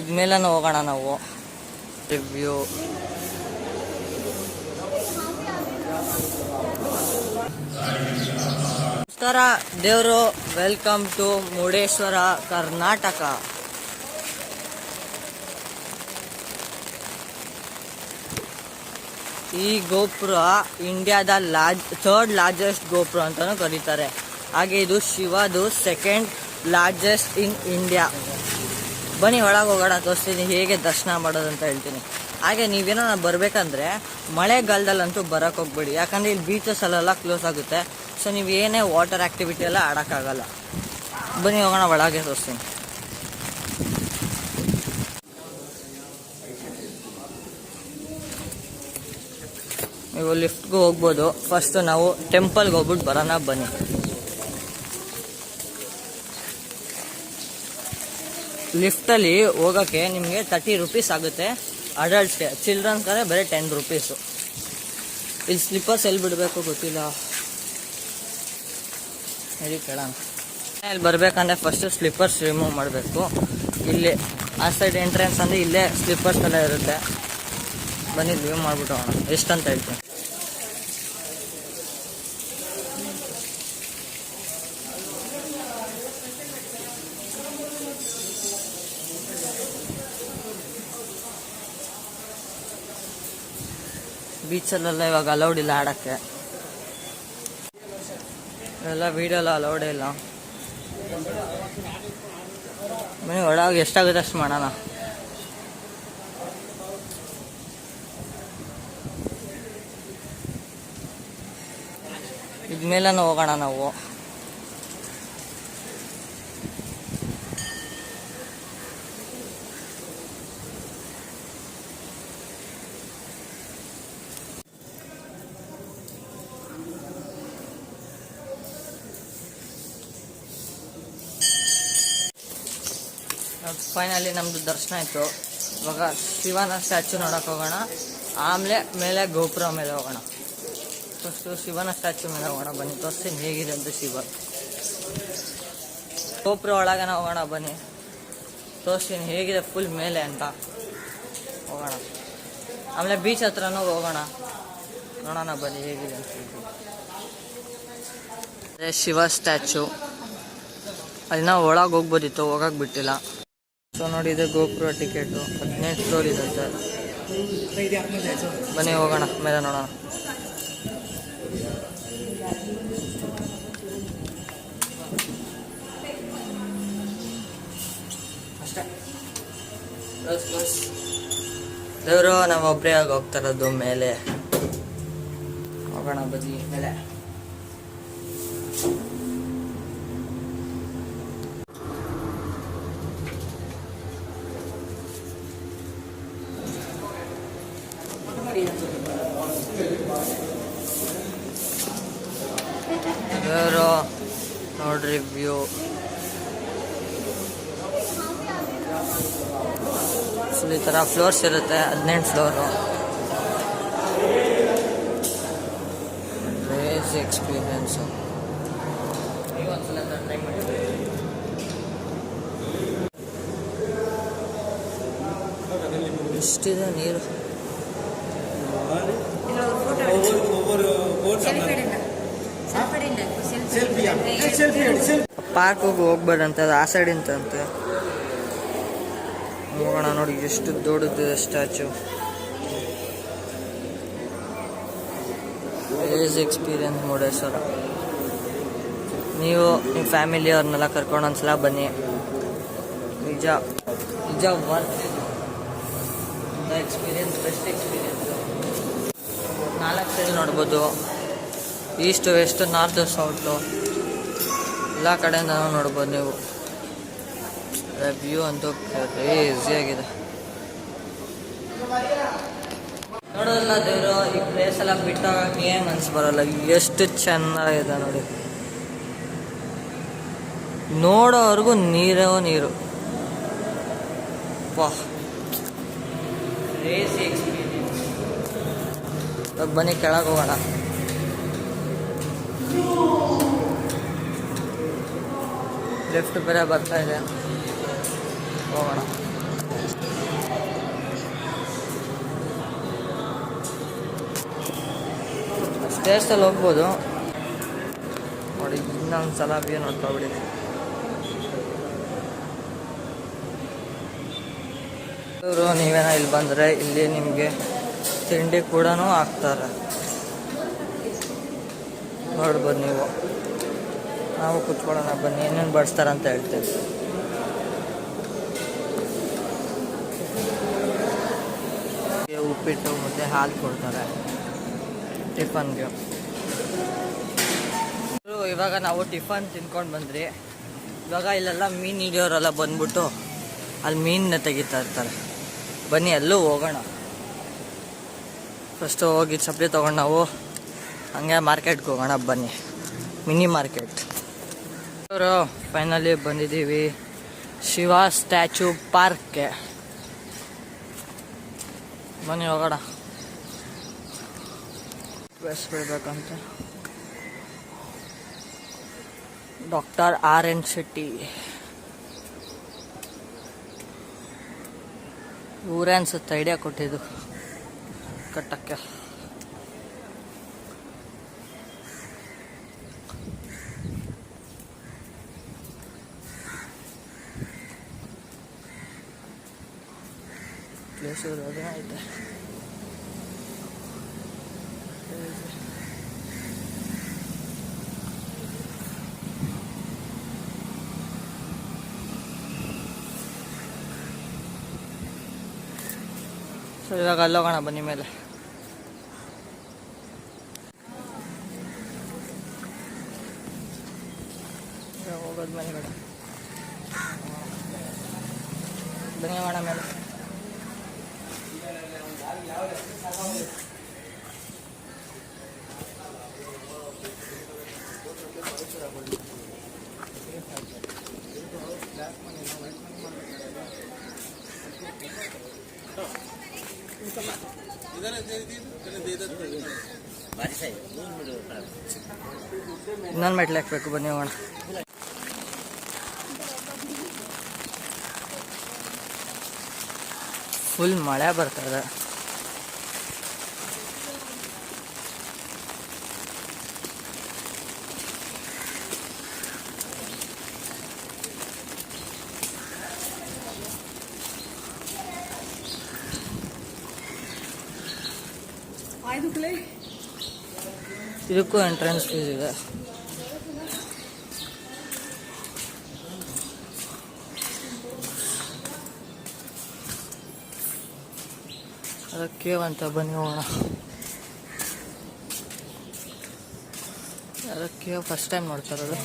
ಇದ್ಮೇಲೆ ಹೋಗೋಣ ನಾವು ರಿವ್ಯೂ. ನಮಸ್ಕಾರ ದೇವರು, ವೆಲ್ಕಮ್ ಟು ಮುರುಡೇಶ್ವರ ಕರ್ನಾಟಕ. ಈ ಗೋಪುರ ಇಂಡಿಯಾದ ಥರ್ಡ್ ಲಾರ್ಜೆಸ್ಟ್ ಗೋಪುರ ಅಂತಾನೂ ಕರೀತಾರೆ. ಹಾಗೆ ಇದು ಶಿವದು ಸೆಕೆಂಡ್ ಲಾರ್ಜೆಸ್ಟ್ ಇನ್ ಇಂಡಿಯಾ. ಬನ್ನಿ ಒಳಗೆ ಹೋಗೋಣ, ತೋರಿಸ್ತೀನಿ ಹೇಗೆ ದರ್ಶನ ಮಾಡೋದಂತ ಹೇಳ್ತೀನಿ. ಹಾಗೆ ನೀವೇನೋ ಬರಬೇಕಂದ್ರೆ ಮಳೆಗಾಲದಲ್ಲಂತೂ ಬರೋಕ್ಕೆ ಹೋಗ್ಬೇಡಿ, ಯಾಕಂದರೆ ಇಲ್ಲಿ ಬೀಚಸ್ ಅಲ್ಲೆಲ್ಲ ಕ್ಲೋಸ್ ಆಗುತ್ತೆ. ಸೊ ನೀವು ಏನೇ ವಾಟರ್ ಆ್ಯಕ್ಟಿವಿಟಿ ಎಲ್ಲ ಆಡೋಕ್ಕಾಗಲ್ಲ. ಬನ್ನಿ ಹೋಗೋಣ, ಒಳಗೆ ತೋರಿಸ್ತೀನಿ. ನೀವು ಲಿಫ್ಟ್ಗೂ ಹೋಗ್ಬೋದು. ಫಸ್ಟ್ ನಾವು ಟೆಂಪಲ್ಗೆ ಹೋಗ್ಬಿಟ್ಟು ಬರೋಣ ಬನ್ನಿ. ಲಿಫ್ಟಲ್ಲಿ ಹೋಗೋಕ್ಕೆ ನಿಮಗೆ 30 ರೂಪೀಸ್ ಆಗುತ್ತೆ ಅಡಲ್ಟ್ಸ್ಗೆ. ಚಿಲ್ಡ್ರನ್ಸ್ಗೆ ಬರೀ 10 ರೂಪೀಸು. ಇಲ್ಲಿ ಸ್ಲಿಪ್ಪರ್ಸ್ ಎಲ್ಲಿ ಬಿಡಬೇಕು ಗೊತ್ತಿಲ್ಲ, ಹೇಳಿ ಕೇಳೋಣ. ಇಲ್ಲಿ ಬರಬೇಕಂದ್ರೆ ಫಸ್ಟು ಸ್ಲಿಪ್ಪರ್ಸ್ ರಿಮೂವ್ ಮಾಡಬೇಕು. ಇಲ್ಲಿ ಆ ಸೈಡ್ ಎಂಟ್ರೆನ್ಸ್ ಅಂದರೆ ಇಲ್ಲೇ ಸ್ಲಿಪ್ಪರ್ಸ್ ಎಲ್ಲ ಇರುತ್ತೆ. ಬನ್ನಿ ರಿಮೂವ್ ಮಾಡಿಬಿಟ್ಟು ಹೋಗೋಣ, ಎಷ್ಟಂತ ಹೇಳ್ತೀನಿ. ಬೀಚಲ್ಲೆಲ್ಲ ಇವಾಗ ಅಲೌಡ್ ಇಲ್ಲ ಆಡೋಕ್ಕೆ, ಎಲ್ಲ ವೀಡಿಯೋ ಎಲ್ಲ ಅಲೌಡೇ ಇಲ್ಲ. ಬನ್ನಿ ಒಳಗೆ ಎಷ್ಟಾಗುತ್ತೆ ಅಷ್ಟು ಮಾಡೋಣ. ಇದ್ಮೇಲೆ ಹೋಗೋಣ ನಾವು. ಫೈನಲಿ ನಮ್ಮದು ದರ್ಶನ ಆಯಿತು. ಇವಾಗ ಶಿವನ ಸ್ಟ್ಯಾಚು ನೋಡೋಕೆ ಹೋಗೋಣ, ಆಮೇಲೆ ಮೇಲೆ ಗೋಪುರ ಮೇಲೆ ಹೋಗೋಣ. ಫಸ್ಟು ಶಿವನ ಸ್ಟ್ಯಾಚು ಮೇಲೆ ಹೋಗೋಣ ಬನ್ನಿ, ತೋರಿಸ್ತೀನಿ ಹೇಗಿದೆ ಅಂತ. ಶಿವ ಗೋಪುರ ಒಳಗನ ಹೋಗೋಣ ಬನ್ನಿ, ತೋರಿಸ್ತೀನಿ ಹೇಗಿದೆ ಫುಲ್ ಮೇಲೆ ಅಂತ. ಹೋಗೋಣ, ಆಮೇಲೆ ಬೀಚ್ ಹತ್ರನೂ ಹೋಗೋಣ, ನೋಡೋಣ ಬನ್ನಿ ಹೇಗಿದೆ ಅಂತ. ಅದೇ ಶಿವ ಸ್ಟ್ಯಾಚು, ಅದನ್ನ ಒಳಗೆ ಹೋಗ್ಬೋದಿತ್ತು, ಹೋಗಕ್ಕೆ ಬಿಟ್ಟಿಲ್ಲ. ಸೊ ನೋಡಿ, ಇದು ಗೋಪುರ ಟಿಕೆಟು 15 ಫ್ಲೋರ್ ಇದಂತೆ. ಬನ್ನಿ ಹೋಗೋಣ, ಮೇಲೆ ನೋಡೋಣ. ದೇವರು ನಾವು ಒಬ್ಬರೇ ಆಗಿ ಹೋಗ್ತಾರದು ಮೇಲೆ. ಹೋಗೋಣ ಬನ್ನಿ ಮೇಲೆ. ದೇವರು ನೋಡ್ರಿ ವ್ಯೂ. ಈ ಥರ ಫ್ಲೋರ್ಸ್ ಇರುತ್ತೆ, 18 ಫ್ಲೋರು. Crazy experience. ನೀವೊಂದ್ಸಲ ಟ್ರೈ ಮಾಡಿ. ಇಷ್ಟಿದೆ ನೀರು. ಪಾರ್ಕಿಗೆ ಹೋಗ್ಬೇಡಂತೆ, ಅದು ಆ ಸೈಡ್ ಇಂತಂತೆ. ಹೋಗೋಣ ನೋಡಿ, ಎಷ್ಟು ದೊಡ್ಡದಿದೆ ಸ್ಟ್ಯಾಚು. Crazy experience Murudeshwar. ನೀವು ನಿಮ್ಮ ಫ್ಯಾಮಿಲಿ ಅವ್ರನ್ನೆಲ್ಲ ಕರ್ಕೊಂಡು ಒಂದ್ಸಲ ಬನ್ನಿ. ನಿಜ ನಿಜ worth experience, best experience. 4 side ನೋಡ್ಬೋದು, ಈಸ್ಟ್ ವೆಸ್ಟ್ ನಾರ್ತ್ ಸೌಟು ಎಲ್ಲ ಕಡೆಯಿಂದ ನೋಡ್ಬೋದು ನೀವು. ವ್ಯೂ ಅಂತೂ ಕ್ರೇಜಿಯಾಗಿದೆ. ನೋಡೋದಲ್ಲ ದೇವರು, ಈ ಪ್ಲೇಸ್ ಎಲ್ಲ ಬಿಟ್ಟಾಗ ಏನು ಮನ್ಸು ಬರೋಲ್ಲ, ಎಷ್ಟು ಚೆನ್ನಾಗಿದೆ ನೋಡಿ. ನೋಡೋವರೆಗೂ ನೀರೋ ನೀರು. ವಾಹ್, ಕ್ರೇಜಿ ಎಕ್ಸ್ಪೀರಿಯನ್ಸ್. ಬನ್ನಿ ಕೆಳಗೆ ಹೋಗೋಣ. ಲೆಫ್ಟ್ ಬೇರೆ ಬರ್ತಾ ಇದೆ, ಹೋಗೋಣ. ಸ್ಟೇರ್ಸಲ್ಲಿ ಹೋಗ್ಬೋದು ನೋಡಿ. ಇನ್ನೊಂದು ಸಲ ವ್ಯೂ ನೋಡ್ಕೊಬಿಡಿ. ನೀವೇನ ಇಲ್ಲಿ ಬಂದರೆ ಇಲ್ಲಿ ನಿಮಗೆ ತಿಂಡಿ ಕೂಡ ಹಾಕ್ತಾರೆ, ನೋಡ್ಬೋದು ನೀವು. ನಾವು ಕುತ್ಕೊಳ್ಳೋಣ ಬನ್ನಿ, ಏನೇನು ಬಡಿಸ್ತಾರಂತ ಹೇಳ್ತೇವೆ. ಉಪ್ಪಿಟ್ಟು ಮತ್ತು ಹಾಲು ಕೊಡ್ತಾರೆ ಟಿಫನ್ಗೆ. ಇವಾಗ ನಾವು ಟಿಫನ್ ತಿನ್ಕೊಂಡು ಬಂದ್ರಿ. ಇವಾಗ ಇಲ್ಲೆಲ್ಲ ಮೀನು ಹಿಡಿಯೋರೆಲ್ಲ ಬಂದ್ಬಿಟ್ಟು ಅಲ್ಲಿ ಮೀನನ್ನ ತೆಗಿತಾ ಇರ್ತಾರೆ. ಬನ್ನಿ ಎಲ್ಲೂ ಹೋಗೋಣ. ಫಸ್ಟು ಹೋಗಿ ಚಪ್ಪಲಿ ತೊಗೊಂಡು ನಾವು ಹಂಗೆ ಮಾರ್ಕೆಟ್ಗೆ ಹೋಗೋಣ ಬನ್ನಿ, ಮಿನಿ ಮಾರ್ಕೆಟ್. ಫೈನಲಿ ಬಂದಿದ್ದೀವಿ ಶಿವ ಸ್ಟ್ಯಾಚು ಪಾರ್ಕ್ಗೆ. ಬನ್ನಿ ಹೋಗೋಣ. ವೆಸ್ಟ್ ಬಿಡ್ಬೇಕಂತ ಡಾಕ್ಟರ್ RN ಶೆಟ್ಟಿ ಊರೇ ಅನ್ಸುತ್ತೆ ಐಡಿಯಾ ಕೊಟ್ಟಿದ್ದು ಕಟ್ಟಕ್ಕೆ. ಪ್ಲೇಸ್ ಅದೇ ಐತೆ. ಸೊ ಇವಾಗ ಅಲ್ಲೋಗೋಣ ಬನ್ನಿ ಮೇಲೆ. ಹೋಗೋದು ಮೇಲೆ ಬನ್ನಿ ಹೋಗೋಣ ಮೇಲೆ. ಇನ್ನೊಂದು ಮೆಟ್ಲು ಹಾಕ್ಬೇಕು ಬನ್ನಿ ಹೋಗೋಣ. ಫುಲ್ ಮಳೆ ಬರ್ತದೆ. ಇದಕ್ಕೂ ಎಂಟ್ರೆನ್ಸ್ ಫೀಸ್ ಇದೆ. ಅದಕ್ಕೆ ಅಂತ ಬನ್ನಿ ಹೋಗೋಣ. ಅದಕ್ಕೆ ಫಸ್ಟ್ ಟೈಮ್ ನೋಡ್ತಾ ಇರೋದು.